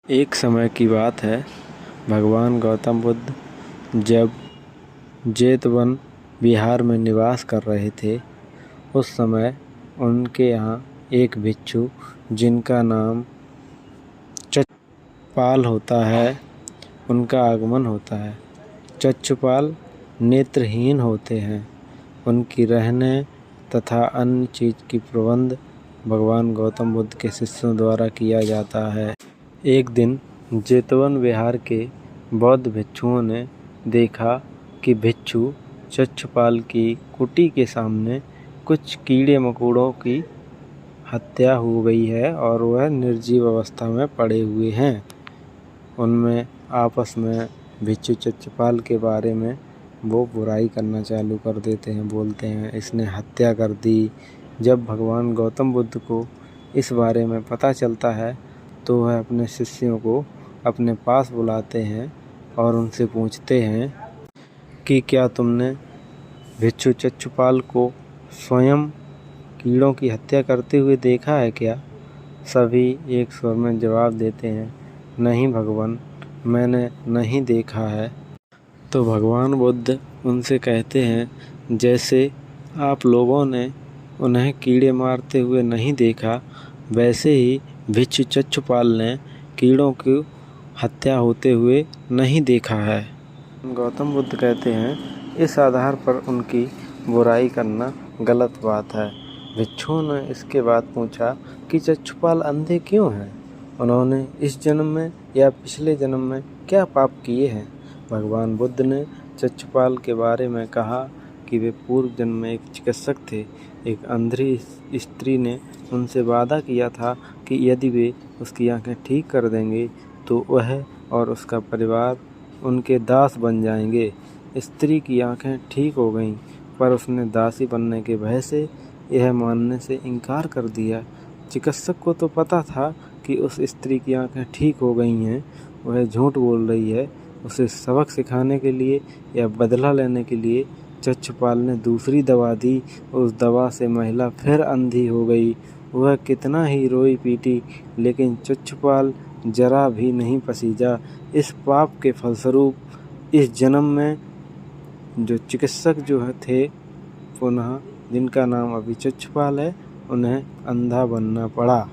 एक समय की बात है, भगवान गौतम बुद्ध जब जेतवन बिहार में निवास कर रहे थे, उस समय उनके यहाँ एक भिक्षु जिनका नाम चक्षुपाल होता है, उनका आगमन होता है। चक्षुपाल नेत्रहीन होते हैं। उनकी रहने तथा अन्य चीज़ की प्रबंध भगवान गौतम बुद्ध के शिष्यों द्वारा किया जाता है। एक दिन जेतवन विहार के बौद्ध भिक्षुओं ने देखा कि भिक्षु चक्षुपाल की कुटी के सामने कुछ कीड़े मकोड़ों की हत्या हो गई है और वह निर्जीव अवस्था में पड़े हुए हैं। उनमें आपस में भिक्षु चक्षुपाल के बारे में वो बुराई करना चालू कर देते हैं, बोलते हैं इसने हत्या कर दी। जब भगवान गौतम बुद्ध को इस बारे में पता चलता है तो वह अपने शिष्यों को अपने पास बुलाते हैं और उनसे पूछते हैं कि क्या तुमने भिक्षु चक्षुपाल को स्वयं कीड़ों की हत्या करते हुए देखा है क्या? सभी एक स्वर में जवाब देते हैं, नहीं भगवान, मैंने नहीं देखा है। तो भगवान बुद्ध उनसे कहते हैं, जैसे आप लोगों ने उन्हें कीड़े मारते हुए नहीं देखा, वैसे ही भिक्षु चक्षुपाल ने कीड़ों की हत्या होते हुए नहीं देखा है। गौतम बुद्ध कहते हैं, इस आधार पर उनकी बुराई करना गलत बात है। भिक्षुओं ने इसके बाद पूछा कि चक्षुपाल अंधे क्यों हैं? उन्होंने इस जन्म में या पिछले जन्म में क्या पाप किए हैं? भगवान बुद्ध ने चक्षुपाल के बारे में कहा कि वे पूर्व जन्म में एक चिकित्सक थे। एक अंधी स्त्री ने उनसे वादा किया था कि यदि वे उसकी आंखें ठीक कर देंगे तो वह और उसका परिवार उनके दास बन जाएंगे। स्त्री की आंखें ठीक हो गईं, पर उसने दासी बनने के भय से यह मानने से इनकार कर दिया। चिकित्सक को तो पता था कि उस स्त्री की आंखें ठीक हो गई हैं, वह झूठ बोल रही है। उसे सबक सिखाने के लिए या बदला लेने के लिए चक्षुपाल ने दूसरी दवा दी। उस दवा से महिला फिर अंधी हो गई। वह कितना ही रोई पीटी, लेकिन चक्षुपाल जरा भी नहीं पसीजा। इस पाप के फलस्वरूप इस जन्म में जो चिकित्सक जो थे पुनः जिनका नाम अभी चक्षुपाल है, उन्हें अंधा बनना पड़ा।